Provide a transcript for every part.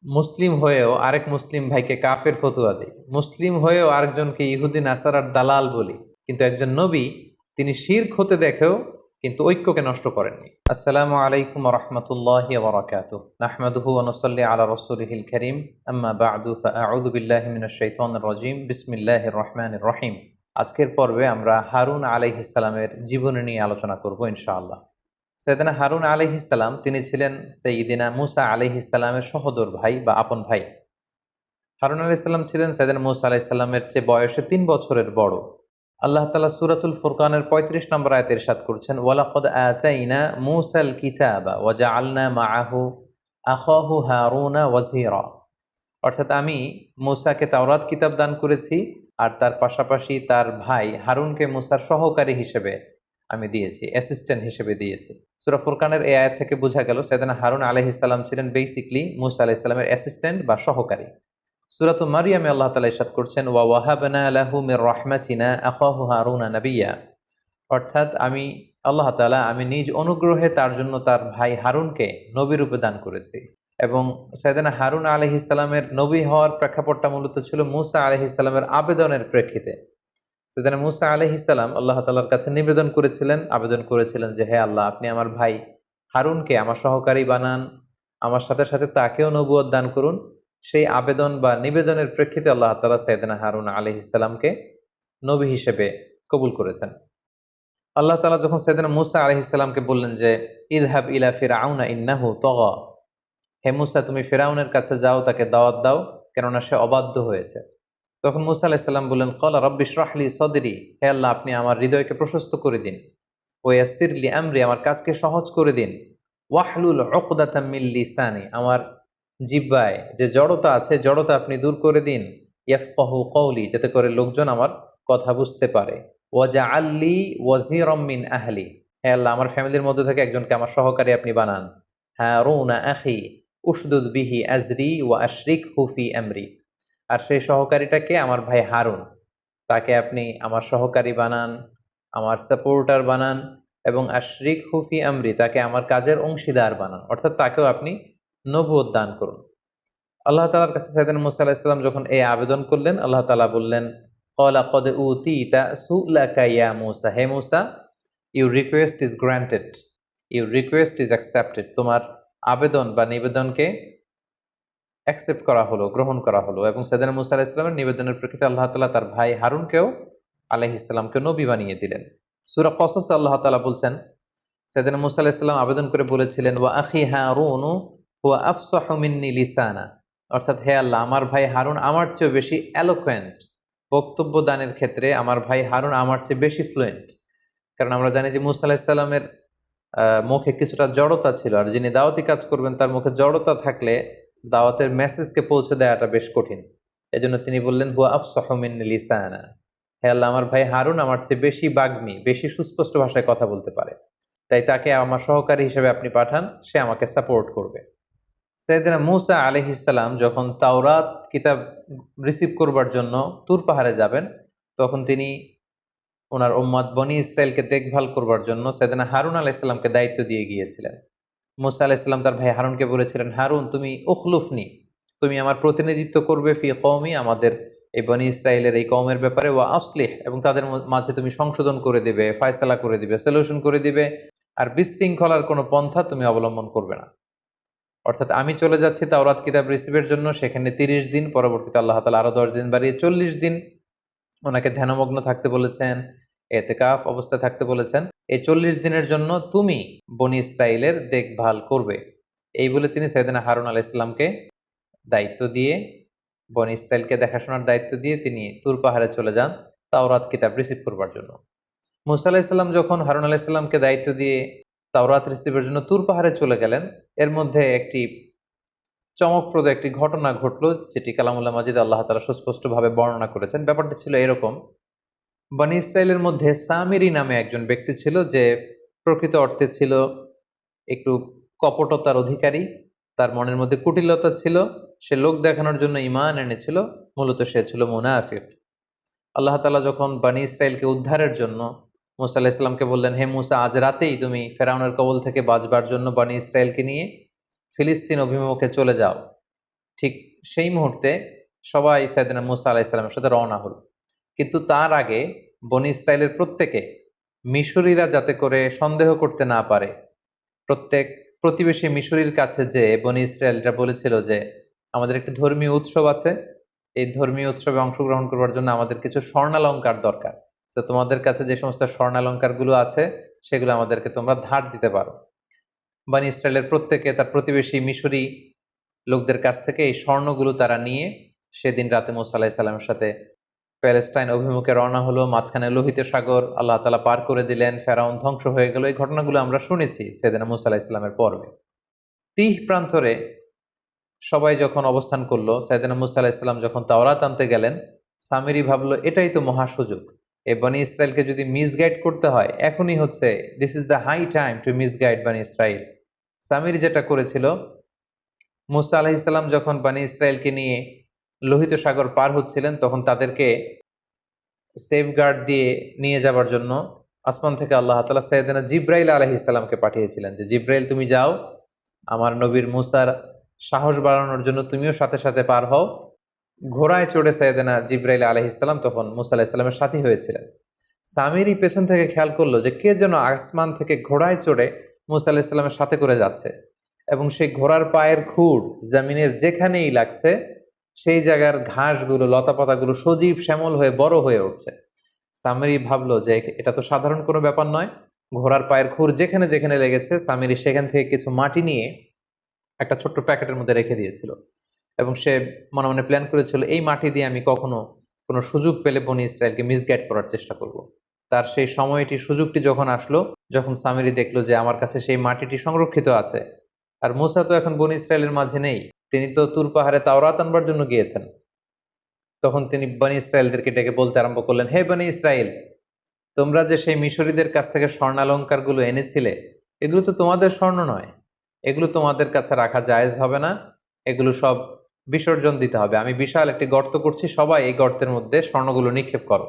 মুসলিম হয়েও আরেক মুসলিম ভাইকে কাফের ফতুয়া দিই, মুসলিম হয়েও আরেকজনকে ইহুদি নাসারার দালাল বলি, কিন্তু একজন নবী তিনি শিরক হতে দেখেও কিন্তু ঐক্যকে নষ্ট করেননি। আসসালামু আলাইকুম রহমতুল্লাহি ওয়া বারাকাতুহু, নাহমাদুহু ওয়া নুসাল্লি আলা রাসূলিহিল কারীম, আম্মা বা'দু, ফাআউযু বিল্লাহি মিনাশ শাইতানির রাজীম, বিসমিল্লাহির রহমানির রহিম। আজকের পর্বে আমরা হারুন আলাইহিস সালামের জীবনী নিয়ে আলোচনা করব ইনশাআল্লাহ। সৈয়দনা হারুন আলাইহিসসালাম তিনি ছিলেন সৈয়দিনা মুসা আলাইহিসসালামের সহোদর ভাই বা আপন ভাই। হারুন আলাইহিসসালাম ছিলেন সৈয়দনা মুসা আলাইহিসসালামের চেয়ে বয়সে ৩ বছরের বড়। আল্লাহ তাআলা সূরাতুল ফুরকানের ৩৫ নম্বর আয়াতে ইরশাদ করছেন, ওয়ালাকাদ আতাইনা মুসাল কিতাবা ওয়া জাআলনা মাআহু আখাহু হারুনা ওয়াজিরা। অর্থাৎ আমি মুসাকে তাওরাত কিতাব দান করেছি, আর তার পাশাপাশি তার ভাই হারুনকে মুসার সহকারী হিসেবে আমি দিয়েছি, অ্যাসিস্ট্যান্ট হিসেবে দিয়েছি। সূরা ফুরকানের এই আয়াত থেকে বোঝা গেল সাইয়েদনা হারুন আলাইহিস সালাম ছিলেন বেসিক্যালি মুসা আলাইহিস সালামের অ্যাসিস্ট্যান্ট বা সহকারী। সূরাতুল মারইয়ামে আল্লাহ তাআলা ইরশাদ করছেন, ওয়া ওয়াহাবনা লাহু মির রাহমাতিনা আখাহু হারুনা নাবিয়্যা। অর্থাৎ আমি নিজ অনুগ্রহে তার জন্য তার ভাই হারুনকে নবী রূপে দান করেছি। এবং সাইয়েদনা হারুন আলাইহিস সালামের নবী হওয়ার প্রেক্ষাপটটা মূলত ছিল মুসা আলাইহিস সালামের আবেদনের প্রেক্ষিতে। সাইয়েদনা মুসা আলাইহিস সালাম আল্লাহ তাআলার কাছে আবেদন করেছিলেন যে, হে আল্লাহ, আপনি আমার ভাই হারুনকে আমার সহকারী বানান, আমার সাথে সাথে তাকেও নবুয়ত দান করুন। সেই আবেদন বা নিবেদনের প্রেক্ষিতে আল্লাহ তাআলা সাইয়েদনা হারুন আলাইহিস সালামকে নবী হিসেবে কবুল করেছেন। আল্লাহ তাআলা যখন সাইয়েদনা মুসা আলাইহিস সালামকে বললেন যে, ইযহাব ইলা ফিরআউনা ইন্নাহু তাগা, হে মুসা, তুমি ফিরআউনের কাছে যাও, তাকে দাওয়াত দাও, কেননা সে অবাধ্য হয়েছে। তখন মুসা আলাইহিস সালাম বললেন, ক্বালা রাব্বি ইশরাহ লি সাদরি, হে আল্লাহ, আপনি আমার হৃদয়কে প্রশস্ত করে দিন। ওয়া ইয়াসসির লি আমরি, আমার কাজকে সহজ করে দিন। ওয়াহলুল উকদাতাম মিন লিসানি, আমার জিহ্বায় যে জড়তা আছে, জড়তা আপনি দূর করে দিন। ইয়াফকাহু কওলি, যাতে করে লোকজন আমার কথা বুঝতে পারে। ওয়াজআল লি ওয়াজিরাম মিন আহলি, হে আল্লাহ, আমার ফ্যামিলির মধ্যে থেকে একজনকে আমার সহকারী আপনি বানান। হারুনা আখি উশদুদ বিহি আজরি ওয়া আশরিকহু ফি আমরি, আর সেই সহকারীটাকে আমার ভাই হারুন, তাকে আপনি আমার সহকারী বানান, আমার সাপোর্টার বানান, এবং আশরিকহু ফি আমরি, তাকে আমার কাজের অংশীদার বানান, অর্থাৎ তাকেও আপনি নবুয়ত দান করুন। আল্লাহ তাআলার কাছে সাইয়েদনা মুসা আলাইহিস সালাম যখন এই আবেদন করলেন, আল্লাহ তাআলা বললেন, ক্বালা কদ উতিতা সু'লাকা ইয়া মুসা, হে Musa, your request is granted, your request is accepted, তোমার আবেদন বা নিবেদনকে অ্যাকসেপ্ট করা হলো, গ্রহণ করা হলো। এবং সাইয়েদনা মুসা আলাইহিস সালামের নিবেদনের প্রেক্ষিতে আল্লাহ তাআলা তার ভাই হারুনকেও আলাইহিস সালামকে নবী বানিয়ে দিলেন। সূরা কসসে আল্লাহ তাআলা বলছেন, সাইয়েদনা মুসা আলাইহিস সালাম আবেদন করে বলেছিলেন, ওয়া আখি হারুনু হুয়া আফসাহু মিন্নি লিসানা, অর্থাৎ হে আল্লাহ, আমার ভাই হারুন আমার চেয়ে বেশি এলোকোয়েন্ট, বক্তব্য দানের ক্ষেত্রে আমার ভাই হারুন আমার চেয়ে বেশি ফ্লুয়েন্ট। কারণ আমরা জানি যে মুসা আলাইহিস সালামের মুখে কিছুটা জড়তা ছিল, আর যিনি দাওয়াতি কাজ করবেন তার মুখে জড়তা থাকলে দাওয়াতের মেসেজকে পৌঁছে দেওয়াটা বেশ কঠিন। এজন্য তিনি বললেন, হুয়া আফসাহু মিন্নি লিসানা, হে আল্লাহ, আমার ভাই হারুন আমার চেয়ে বেশি বাগ্মী, বেশি সুস্পষ্ট ভাষায় কথা বলতে পারে, তাই তাকে আমার সহকারী হিসেবে আপনি পাঠান, সে আমাকে সাপোর্ট করবে। সাইয়েদনা মুসা আলাইহিস সালাম যখন তাওরাত কিতাব রিসিভ করবার জন্য তুর পাহাড়ে যাবেন, তখন তিনি ওনার উম্মত বনি ইসরায়েলকে দেখভাল করবার জন্য সাইয়েদনা হারুন আলাইহিস সালামকে দায়িত্ব দিয়ে গিয়েছিলেন। মুসা আলাইহিস সালাম তার ভাই হারুনকে বলেছিলেন, হারুন, তুমি উখলুফনি, তুমি আমার প্রতিনিধিত্ব করবে ফি কওমি, আমাদের এই বনি ইসরায়েলের এই কওমের ব্যাপারে, ওয়া আসলিহ, এবং তাদের মাঝে তুমি সংশোধন করে দিবে, ফয়সালা করে দিবে, সলিউশন করে দিবে, আর বিশৃঙ্খলার কোনো পন্থা তুমি অবলম্বন করবে না। অর্থাৎ আমি চলে যাচ্ছি তাওরাত কিতাব রিসিভের জন্য, সেখানে ৩০ দিন, পরবর্তীতে আল্লাহ তাআলা আরো ১০ দিন বাড়িয়ে ৪০ দিন ওনাকে ধ্যানমগ্ন থাকতে বলেছেন, এতেকাফ অবস্থায় থাকতে বলেছেন। এই ৪০ দিনের জন্য তুমি বনি ইসরাইলের দেখভাল করবে, এই বলে তিনি সাইয়েদনা হারুন আলাইহিস সালামকে দায়িত্ব দিয়ে, বনি ইসরাইলকে দেখাশোনার দায়িত্ব দিয়ে তিনি তুর পাহাড়ে চলে যান তাওরাত কিতাব রিসিভ করবার জন্য। মুসা আলাইহিস সালাম যখন হারুন আলাইহিস সালামকে দায়িত্ব দিয়ে তাওরাত রিসিভের জন্য তুর পাহাড়ে চলে গেলেন, এর মধ্যে একটি চমকপ্রদ একটি ঘটনা ঘটল, যেটি কালামুল্লাহ মাজিদে আল্লাহ তাআলা সুস্পষ্টভাবে বর্ণনা করেছেন। ব্যাপারটা ছিল এরকম, বনী ইসরাইলের মধ্যে সামিরি নামে একজন ব্যক্তি ছিল, যে প্রকৃত অর্থে ছিল একটু কপটতার অধিকারী, তার মনের মধ্যে কুটিলতা ছিল, সে লোক দেখানোর জন্য ঈমান এনেছিল, মূলত সে ছিল মুনাফিক। আল্লাহ তাআলা যখন বনী ইসরাইলকে উদ্ধারের জন্য মুসা আলাইহিস সালামকে বললেন, হে মুসা, আজ রাতেই তুমি ফেরাউনের কবল থেকে বাঁচবার জন্য বনী ইসরাইলকে নিয়ে ফিলিস্তিন অভিমুখে চলে যাও, ঠিক সেই মুহূর্তে সবাই সাইয়েদনা মুসা আলাইহিস সালামের সাথে রওনা হলো। কিন্তু তার আগে বনী ইসরায়েলের প্রত্যেকে মিশরীরা যাতে করে সন্দেহ করতে না পারে, প্রত্যেক প্রতিবেশী মিশরীর কাছে যে বনী ইসরায়েলরা বলেছিল যে আমাদের একটি ধর্মীয় উৎসব আছে, এই ধর্মীয় উৎসবে অংশগ্রহণ করবার জন্য আমাদের কিছু স্বর্ণালঙ্কার দরকার। তো তোমাদের কাছে যে সমস্ত স্বর্ণালঙ্কার গুলো আছে সেগুলো আমাদেরকে তোমরা ধার দিতে পারো। বনী ইসরায়েলের প্রত্যেকে তার প্রতিবেশী মিশরী লোকদের কাছ থেকে এই স্বর্ণগুলো তারা নিয়ে সেদিন রাতে মুসা আলাইহিস সালামের সাথে প্যালেস্টাইন অভিমুখে রওনা হলো। মাঝখানে লোহিত সাগর আল্লাহ তাআলা পার করে দিলেন, ফেরাউন ধ্বংস হয়ে গেল। এই ঘটনাগুলো আমরা শুনেছি সেদিন মুসা আলাইহিস সালামের পর্বে। তিহ প্রান্তরে সবাই যখন অবস্থান করলো, সাইয়েদনা মুসা আলাইহিস সালাম যখন তাওরাত আনতে গেলেন, সামিরি ভাবলো এটাই তো মহা সুযোগ, এই বনী ইসরায়েলকে যদি মিসগাইড করতে হয় এখনই হচ্ছে, this is the high time to misguide বনী ইসরায়েল। সামিরি যেটা করেছিল, মুসা আলাইহিস সালাম যখন বনী ইসরায়েলকে নিয়ে লোহিত সাগর পার হচ্ছিলেন তখন তাদেরকে সেফগার্ড দিয়ে নিয়ে যাবার জন্য আসমান থেকে আল্লাহ তাআলা সাইয়েদনা জিব্রাইল আলাইহিস সালামকে পাঠিয়েছিলেন যে জিব্রাইল তুমি যাও, আমার নবীর মুসার সাহস বাড়ানোর জন্য তুমিও সাথে সাথে পার হও। ঘোড়ায় চড়ে সাইয়েদনা জিব্রাইল আলাইহিস সালাম তখন মুসা আলাইহিস সালামের সাথী হয়েছিলেন। সামিরি পেছন থেকে খেয়াল করলো যে কে যেন আসমান থেকে ঘোড়ায় চড়ে মুসা আলাইহিস সালামের সাথে করে যাচ্ছে এবং সেই ঘোড়ার পায়ের খুঁড় জমিনের যেখানেই লাগছে সেই জায়গার ঘাসগুলো লতাপাতাগুলো সজীব শ্যামল হয়ে বড় হয়ে উঠছে। সামিরি ভাবলো যে এটা তো সাধারণ কোনো ব্যাপার নয়, ঘোড়ার পায়ের খুঁড় যেখানে যেখানে লেগেছে সামিরি সেখান থেকে কিছু মাটি নিয়ে একটা ছোট্ট প্যাকেটের মধ্যে রেখে দিয়েছিল এবং সে মনে মনে প্ল্যান করেছিল এই মাটি দিয়ে আমি কখনো কোনো সুযোগ পেলে বনী ইসরায়েলকে মিসগাইড করার চেষ্টা করব। তার সেই সময়টি সুযোগটি যখন আসলো, যখন সামিরি দেখলো যে আমার কাছে সেই মাটিটি সংরক্ষিত আছে আর মুসা তো এখন বনী ইসরায়েলের মাঝে নেই, তিনি তো তুর পাহাড়ে তাওরাত আনবার জন্য গিয়েছেন, তখন তিনি বনী ইসরায়েলদেরকে ডেকে বলতে আরম্ভ করলেন, হে বনী ইসরায়েল, তোমরা যে সেই মিশরীদের কাছ থেকে স্বর্ণালঙ্কার গুলো এনেছিলে এগুলো তো তোমাদের স্বর্ণ নয়, এগুলো তোমাদের কাছে রাখা জায়েজ হবে না, এগুলো সব বিসর্জন দিতে হবে। আমি বিশাল একটি গর্ত করছি, সবাই এই গর্তের মধ্যে স্বর্ণগুলো নিক্ষেপ করো।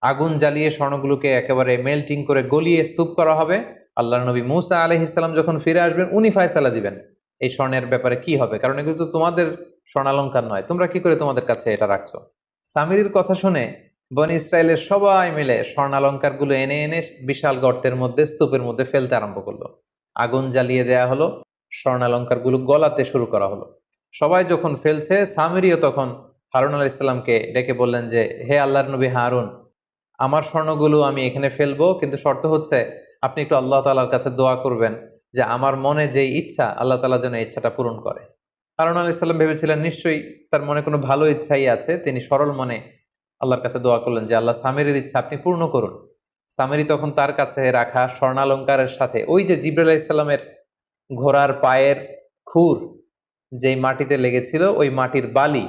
আগুন জ্বালিয়ে স্বর্ণগুলোকে একেবারে মেল্টিং করে গলিয়ে স্তূপ করা হবে। আল্লাহর নবী মুসা আলাইহিস সালাম যখন ফিরে আসবেন উনি ফয়সালা দিবেন এই স্বর্ণের ব্যাপারে কি হবে, কারণ এগুলো তো তোমাদের স্বর্ণালঙ্কার নয়, তোমরা কি করে তোমাদের কাছে এটা রাখছো। সামিরির কথা শুনে বনী ইসরায়েলের সবাই মিলে স্বর্ণালঙ্কার গুলো এনে এনে বিশাল গর্তের মধ্যে স্তূপের মধ্যে ফেলতে আরম্ভ করলো। আগুন জ্বালিয়ে দেয়া হলো, স্বর্ণালঙ্কার গুলো গলাতে শুরু করা হলো। সবাই যখন ফেলছে সামিরিও তখন হারুন আলাইহিস সালামকে ডেকে বললেন যে হে আল্লাহর নবী হারুন, আমার স্বর্ণগুলো আমি এখানে ফেলবো, কিন্তু শর্ত হচ্ছে আপনি একটু আল্লাহ তাআলার কাছে দোয়া করবেন যে আমার মনে যে ইচ্ছা আল্লাহ তাআলা যেন ইচ্ছাটা পূরণ করে। হারুন আলাইহিস সালাম ভেবেছিলেন নিশ্চয়ই তার মনে কোনো ভালো ইচ্ছাই আছে, তিনি সরল মনে আল্লাহর কাছে দোয়া করলেন যে আল্লাহ সামিরির ইচ্ছা আপনি পূর্ণ করুন। সামিরি তখন তার কাছে রাখা স্বর্ণালঙ্কারের সাথে ওই যে জিবরাইল আলাইহিস সালামের ঘোড়ার পায়ের খুর যেই মাটিতে লেগেছিল ওই মাটির বালি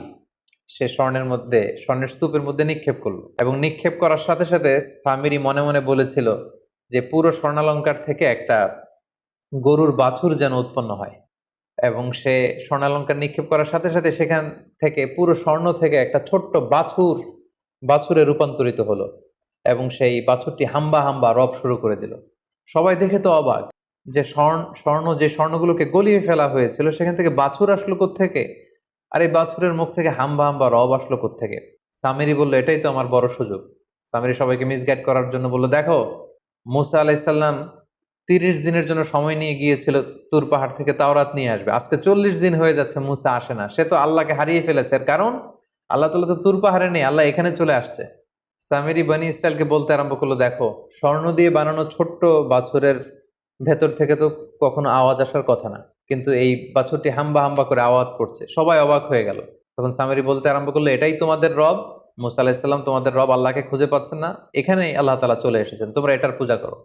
সে স্বর্ণের স্তূপের মধ্যে নিক্ষেপ করলো এবং নিক্ষেপ করার সাথে সাথে সামিরি মনে মনে বলেছিল যে পুরো স্বর্ণালঙ্কার থেকে একটা গরুর বাছুর যেন উৎপন্ন হয় এবং সে স্বর্ণালঙ্কার নিক্ষেপ করার সাথে সাথে সেখান থেকে পুরো স্বর্ণ থেকে একটা ছোট্ট বাছুরে রূপান্তরিত হলো এবং সেই বাছুরটি হাম্বা হাম্বা রব শুরু করে দিল। সবাই দেখে তো অবাক যে যে স্বর্ণগুলোকে গলিয়ে ফেলা হয়েছিল সেখান থেকে বাছুর আসলো কোত্থেকে, আর এই বাছুরের মুখ থেকে হাম্বা হাম্বা রব আসলো কোত্থেকে। সামিরি বলল এটাই তো আমার বড় সুযোগ। সামিরি সবাইকে মিসগাইড করার জন্য বলল, দেখো মুসা আলাইসাল্লাম 30 দিনের জন্য সময় নিয়ে গিয়েছিল তুর পাহাড় থেকে তাওরাত নিয়ে আসবে, আজকে 40 দিন হয়ে যাচ্ছে মুসা আসে না, সে তো আল্লাহকে হারিয়ে ফেলেছে। এর কারণ আল্লাহ তাআলা তো তুর পাহাড়ে নেই, আল্লাহ এখানে চলে আসছে। সামিরি বনী ইসরায়েলকে বলতে আরম্ভ করলো, দেখো স্বর্ণ দিয়ে বানানো ছোট্ট বাছুরের ভেতর থেকে তো কখনো আওয়াজ আসার কথা না, কিন্তু এই বাছুরটি হাম্বা হাম্বা করে আওয়াজ করছে। সবাই অবাক হয়ে গেল। তখন সামিরি বলতে আরম্ভ করলো, এটাই তোমাদের রব মুসা আলাইহিসসালাম, তোমাদের রব আল্লাহকে খুঁজে পাচ্ছেন না, এখানেই আল্লাহ তাআলা চলে এসেছেন, তোমরা এটার পূজা করো।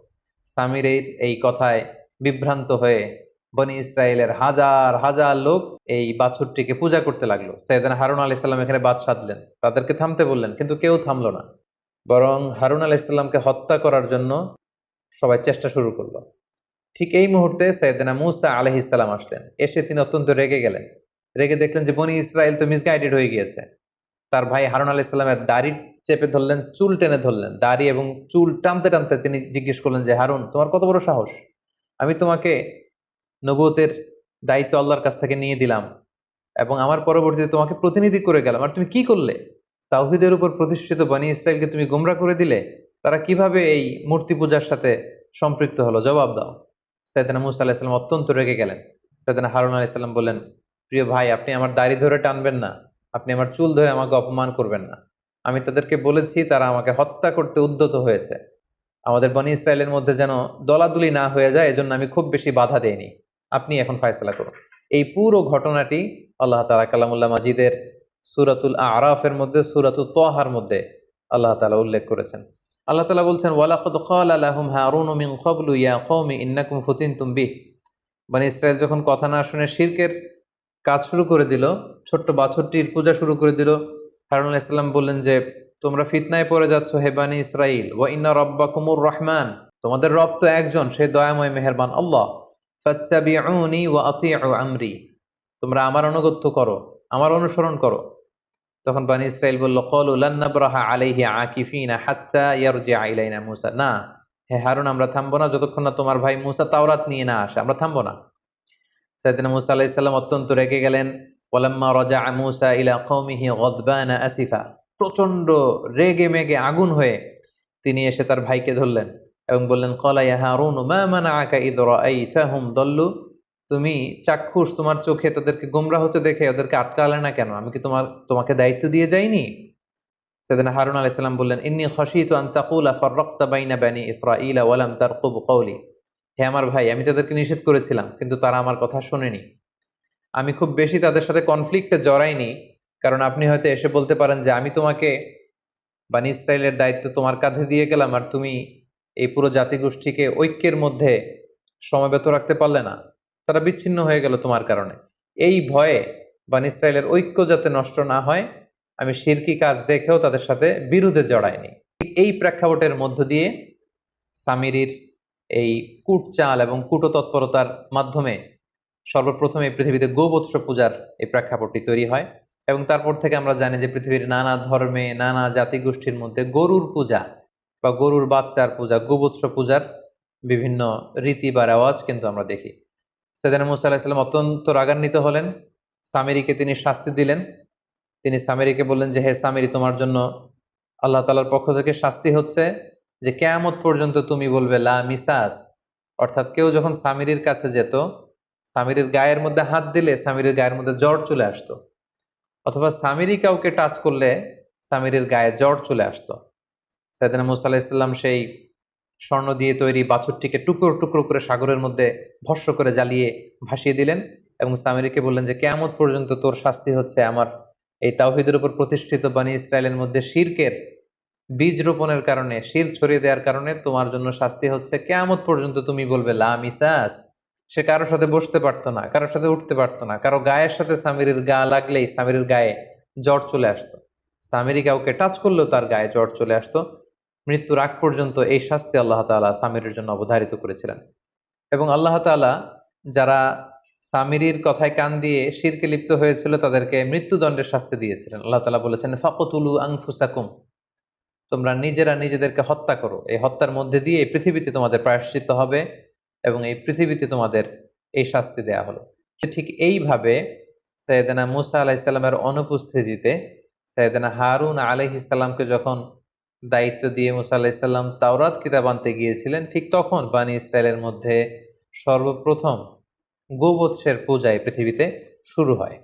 সামির এই কথায় বিভ্রান্ত হয়ে বনী ইসরায়েলের হাজার হাজার লোক এই বাছুরটিকে পূজা করতে লাগলো। সাইয়েদনা হারুন আলাইহিস সালাম এখানে বাদ সাধলেন, তাদেরকে থামতে বললেন, কিন্তু কেউ থামলো না, বরং হারুন আলাইহিস সালামকে হত্যা করার জন্য সবাই চেষ্টা শুরু করলো। ঠিক এই মুহূর্তে সাইয়েদনা মুসা আলাইহিস সালাম আসলেন। এসে তিনি অত্যন্ত রেগে গেলেন। রেগে দেখলেন যে বনী ইসরায়েল তো মিসগাইডেড হয়ে গিয়েছে। তার ভাই হারুন আলাইহিস সালামের দাড়ি চেপে ধরলেন, চুল টেনে ধরলেন, দাড়ি এবং চুল টানতে টানতে তিনি জিজ্ঞেস করলেন যে হারুন, তোমার কত বড় সাহস, আমি তোমাকে নবুয়তের দায়িত্ব আল্লাহর কাছ থেকে নিয়ে দিলাম, এবং আমার পরবর্তীতে তোমাকে প্রতিনিধি করে গেলাম, আর তুমি কি করলে? তাওহীদের উপর প্রতিষ্ঠিত বনী ইসরায়েলকে তুমি গোমরা করে দিলে। তারা কিভাবে এই মূর্তি পূজার সাথে সম্পৃক্ত হলো? জবাব দাও। সাইয়েদনা মূসা আলাইহিস সালাম অত্যন্ত রেগে গেলেন। সাইয়েদনা হারুন আলাইহিস সালাম বললেন, প্রিয় ভাই, আপনি আমার দাড়ি ধরে টানবেন না, আপনি আমার চুল ধরে আমাকে অপমান করবেন না। আমি তাদেরকে বলেছি, তারা আমাকে হত্যা করতে উদ্যত হয়েছে। আমাদের বনী ইসরায়েলের মধ্যে যেন দলাদলি না হয়ে যায়, এজন্য আমি খুব বেশি বাধা দেইনি। আপনি এখন ফয়সালা করুন। এই পুরো ঘটনাটি আল্লাহ তাআলা কালামুল্লাহ মাজিদের সূরাতুল আরাফের মধ্যে, সূরাতুত তাহার মধ্যে আল্লাহ তাআলা উল্লেখ করেছেন। আল্লাহ তাআলা বলছেন, ওয়ালাকাদ ক্বালা লাহুম হারুনু মিন ক্বাবলু ইয়া কওমি ইন্নাকুম ফুতিনতুম বিহ। বনী ইসরায়েল যখন কথা না শুনে শিরকের কাজ শুরু করে দিল, ছোট্ট বাছুরটির পূজা শুরু করে দিল, হারুন আলাইহিস সালাম বললেন যে, তোমরা ফিতনায় পড়ে যাচ্ছ হে বনী ইসরাইল, ওয়া ইন্না রাব্বাকুমুর রহমান, তোমাদের রব তো একজন, সে দয়াময় মেহেরবান আল্লাহ। ফাত্তাবিউনি ওয়া আতিউ আমরি, তোমরা আমার আনুগত্য করো, আমার অনুসরণ করো। তখন বনী ইসরাইল বলল, ক্বালু লান নাবরাহা আলাইহি আকিফিনা হাত্তা ইয়ারজিআ ইলাইনা মূসা, না হে হারুন, আমরা থামবো না যতক্ষণ না তোমার ভাই মূসা তাওরাত নিয়ে না আসে, আমরা থামবো না। সাইয়েদনা মূসা আলাইহিস সালাম অত্যন্ত রেগে গেলেন। ওয়ালাম্মা রাজাআ মূসা ইলা কওমিহি গাদবানা আসিফা, প্রচন্ড রেগে মেগে আগুন হয়ে তিনি এসে তার ভাইকে ধরলেন এবং বললেন, ক্বালা ইয়া হারুন মা মানাআকা ইয রাআইতাহুম দাল্লু, তুমি চাক্ষুষ, তোমার চোখে তাদেরকে গোমরা হতে দেখে ওদেরকে আটকালে না কেন? আমি কি তোমাকে দায়িত্ব দিয়ে যাইনি? সাইয়েদনা হারুন আলাইহিস সালাম বললেন, ইন্নী খাশীতু আন তাকুলা ফাররাকতা বাইনা বানি ইসরাঈলা ওয়া লাম তারকুব কওলি, হে আমার ভাই, আমি তাদেরকে নিষেধ করেছিলাম কিন্তু তারা আমার কথা শোনেনি। আমি খুব বেশি তাদের সাথে কনফ্লিক্টে জড়াইনি, কারণ আপনি হয়তো এসে বলতে পারেন যে আমি তোমাকে বানি ইসরায়েলের দায়িত্ব তোমার কাঁধে দিয়ে গেলাম, আর তুমি এই পুরো জাতিগোষ্ঠীকে ঐক্যের মধ্যে সমবেত রাখতে পারলে না, তারা বিচ্ছিন্ন হয়ে গেল তোমার কারণে। এই ভয়ে বানি ইসরায়েলের ঐক্য যাতে নষ্ট না হয়, আমি শিরকি কাজ দেখেও তাদের সাথে বিরোধে জড়াইনি। এই প্রেক্ষাপটের মধ্য দিয়ে সামিরির এই কূটচাল এবং কূটতৎপরতার মাধ্যমে সর্বপ্রথম এই পৃথিবীতে গোবৎস পূজার এই প্রেক্ষাপটটি তৈরি হয়। এবং তারপর থেকে আমরা জানি যে পৃথিবীর নানা ধর্মে, নানা জাতিগোষ্ঠীর মধ্যে গরুর পূজা বা গরুর বাচ্চার পূজা, গোবৎস পূজার বিভিন্ন রীতি বা রেওয়াজ কিন্তু আমরা দেখি। সাইয়েদনা মূসা আলাইহিস সালাম অত্যন্ত রাগান্বিত হলেন। সামিরিকে তিনি শাস্তি দিলেন। তিনি সামিরিকে বললেন যে, হে সামিরি, তোমার জন্য আল্লাহ তাআলার পক্ষ থেকে শাস্তি হচ্ছে যে কিয়ামত পর্যন্ত তুমি বলবে লা মিসাস। অর্থাৎ কেউ যখন সামিরির কাছে যেত, সামিরির গায়ের মধ্যে হাত দিলে সামিরির গায়ের মধ্যে জ্বর চলে আসতো, অথবা সামিরি কাউকে টাচ করলে সামিরির গায়ে জ্বর চলে আসতো। সাইয়েদনা মূসা আলাইহিস সালাম সেই স্বর্ণ দিয়ে তৈরি বাছুরটিকে টুকরো টুকরো করে সাগরের মধ্যে ভস্ম করে জ্বালিয়ে ভাসিয়ে দিলেন এবং সামিরিকে বললেন যে কিয়ামত পর্যন্ত তোর শাস্তি হচ্ছে আমার এই তাওহীদের উপর প্রতিষ্ঠিত বনী ইসরায়েলের মধ্যে শিরকের বীজ রোপণের কারণে, শিরক ছড়িয়ে দেওয়ার কারণে তোমার জন্য শাস্তি হচ্ছে কিয়ামত পর্যন্ত তুমি বলবে লা মিসাস। সে কারোর সাথে বসতে পারতো না, কারোর সাথে উঠতে পারতো না, কারো গায়ের সাথে সামিরির গা লাগলেই সামিরির গায়ে জ্বর চলে আসতো। সামিরি কাউকে টাচ করলেও তার গায়ে জ্বর চলে আসতো। মৃত্যুর আগ পর্যন্ত এই শাস্তি আল্লাহ তাআলা সামিরের জন্য অবধারিত করেছিলেন। এবং আল্লাহ তাআলা যারা সামিরির কথায় কান দিয়ে শিরকে লিপ্ত হয়েছিল তাদেরকে মৃত্যুদণ্ডের শাস্তি দিয়েছিলেন। আল্লাহ তাআলা বলেছেন, ফাকতুলু আনফুসাকুম, তোমরা নিজেরা নিজেদেরকে হত্যা করো, এই হত্যার মধ্যে দিয়ে এই পৃথিবীতে তোমাদের প্রায়শ্চিত্ত হবে এবং এই পৃথিবীতে তোমাদের এই শাস্তি দেয়া হলো। ঠিক এইভাবে সাইয়েদনা মূসা আলাইহিস সালামের অনুপস্থিতিতে সাইয়েদনা হারুন আলাইহিস সালামকে যখন দায়িত্ব দিয়ে মূসা আলাইহিস সালাম তাওরাত কিতাব আনতে গিয়েছিলেন, ঠিক তখন বনী ইসরায়েলের মধ্যে সর্বপ্রথম গোবৎসের পূজা এই পৃথিবীতে শুরু হয়।